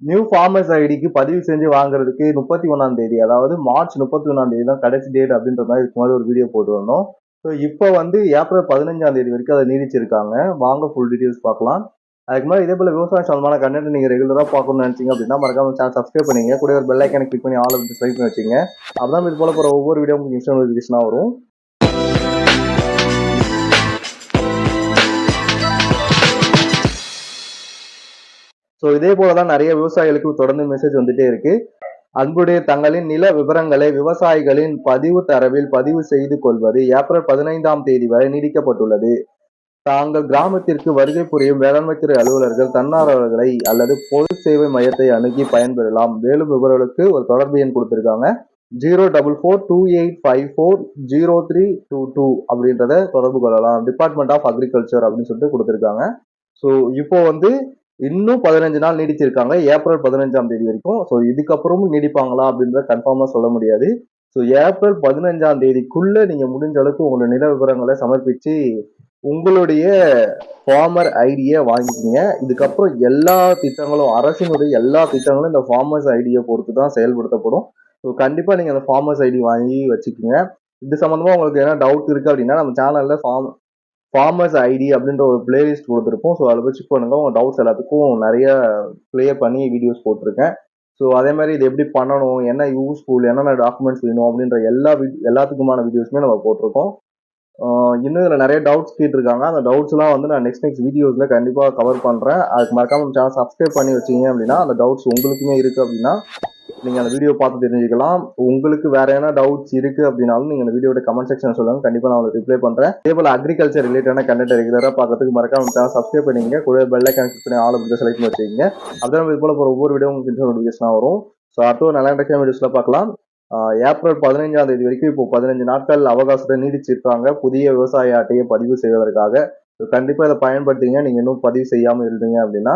New farmers ஐடிக்கு பதிவு செஞ்சு வாங்குறதுக்கு 31ஆம் தேதி, அதாவது மார்ச் 31ஆம் தேதி தான் கடைசி டேட் அப்படின்ற மாதிரி இதுக்கு முன்னாடி ஒரு வீடியோ போட்டு வந்தோம். ஸோ இப்போ வந்து ஏப்ரல் 15ஆம் தேதி வரைக்கும் அதை நீடிச்சிருக்காங்க. வாங்க ஃபுல் டீடைல்ஸ் பார்க்கலாம். அதுக்கு முன்னாடி இதே போல விவசாயம் சம்பந்தமான கண்டென்ட் நீங்க ரெகுலரா பார்க்கணும்னு நினைச்சீங்க அப்படின்னா மறக்காம சேனல் சப்ஸ்கிரைப் பண்ணிங்க. கூட ஒரு பெல் ஐக்கானை கிளிக் பண்ணி ஆல் ஆப்ஷன் செலக்ட் பண்ணி வச்சுங்க. அப்பதான் இது போல போற ஒவ்வொரு வீடியோ உங்களுக்கு இன்ஸ்டா நோட்டிஃபிகேஷனா வரும். ஸோ இதே போலதான் நிறைய விவசாயிகளுக்கு தொடர்ந்து மெசேஜ் வந்துட்டே இருக்கு. அன்புடைய தங்களின் நில விவரங்களை விவசாயிகளின் பதிவு தரவில் பதிவு செய்து கொள்வது ஏப்ரல் 15ஆம் தேதி வரை நீடிக்கப்பட்டுள்ளது. தாங்கள் கிராமத்திற்கு வருகை புரியும் வேளாண்மைத்துறை அலுவலர்கள், தன்னார்வலர்களை அல்லது பொது சேவை மையத்தை அணுகி பயன்பெறலாம். மேலும் விவரங்களுக்கு ஒரு தொடர்பு எண் கொடுத்திருக்காங்க. 04428540322 அப்படின்றத தொடர்பு கொள்ளலாம். டிபார்ட்மெண்ட் ஆஃப் அக்ரிகல்ச்சர் அப்படின்னு சொல்லிட்டு கொடுத்திருக்காங்க. ஸோ இப்போ வந்து இன்னும் 15 நாள் நீடிச்சிருக்காங்க, ஏப்ரல் 15ஆம் தேதி வரைக்கும். ஸோ இதுக்கப்புறமும் நீடிப்பாங்களா அப்படின்றத கன்ஃபார்மா சொல்ல முடியாது. ஸோ ஏப்ரல் 15ஆம் தேதிக்குள்ள நீங்க முடிஞ்ச அளவுக்கு உங்களோட நில விவரங்களை சமர்ப்பிச்சு உங்களுடைய ஃபார்மர் ஐடியை வாங்கிக்கிங்க. இதுக்கப்புறம் எல்லா திட்டங்களும், அரசினுடைய எல்லா திட்டங்களும் இந்த ஃபார்மர்ஸ் ஐடியை பொறுத்து தான் செயல்படுத்தப்படும். ஸோ கண்டிப்பா நீங்க அந்த ஃபார்மர்ஸ் ஐடி வாங்கி வச்சுக்கோங்க. இது சம்பந்தமா உங்களுக்கு என்ன டவுட் இருக்கு அப்படின்னா நம்ம சேனல்ல ஃபார்மர்ஸ் ஐடி அப்படின்ற ஒரு பிளேலிஸ்ட் கொடுத்துருப்போம். ஸோ அதில் போய் செக் பண்ணுங்க. உங்க டவுட்ஸ் எல்லாத்துக்கும் நிறைய கிளியர் பண்ணி வீடியோஸ் போட்டிருக்கேன். ஸோ அதே மாதிரி இது எப்படி பண்ணணும், என்ன யூஸ்ஃபுல், என்னென்ன டாக்குமெண்ட்ஸ் வேணும் அப்படின்ற எல்லாத்துக்குமான வீடியோஸுமே நம்ம போட்டிருக்கோம். இன்னும் இதில் நிறைய டவுட்ஸ் கேட்டிருக்காங்க. அந்த டவுட்ஸ்லாம் வந்து நான் நெக்ஸ்ட் வீடியோஸில் கண்டிப்பாக கவர் பண்ணுறேன். அதுக்கு மறக்காம சேனல் சப்ஸ்கிரைப் பண்ணி வச்சிங்க அப்படின்னா அந்த டவுட்ஸ் உங்களுக்குமே இருக்குது அப்படின்னா நீங்கள் அந்த வீடியோ பார்த்து தெரிஞ்சுக்கலாம். உங்களுக்கு வேற என்ன டவுட்ஸ் இருக்கு அப்படின்னாலும் நீங்கள் அந்த வீடியோட கமெண்ட் செக்ஷன் சொல்லுங்க. கண்டிப்பாக நான் உங்களுக்கு ரிப்ளை பண்ணுறேன். அதே போல் அக்ரிகல்ச்சர் ரிலேட்டான கண்டென்ட் ரெகுலராக பார்க்கறதுக்கு மறக்காம சேனல் சப்ஸ்கிரைப் பண்ணிங்க. கூட பெல் ஐக்கான் கிளிக் பண்ணி ஆல் அப்படி செலக்ட் பண்ணி வச்சுக்கோங்க. அப்படிதான் இது போல போகிற ஒவ்வொரு வீடியோ உங்களுக்கு நோட்டிஃபிகேஷனாக வரும். ஸோ அடுத்த ஒரு நல்ல இன்ட்ரெஸ்டிங் வீடியோஸில் பார்க்கலாம். ஏப்ரல் 15ஆம் தேதி வரைக்கும் இப்போ 15 நாட்கள் அவகாசத்தை நீடிச்சிருக்காங்க புதிய விவசாய அட்டையை பதிவு செய்வதற்காக. கண்டிப்பா இதை பயன்படுத்திங்க. நீங்க இன்னும் பதிவு செய்யாம இருந்தீங்க அப்படின்னா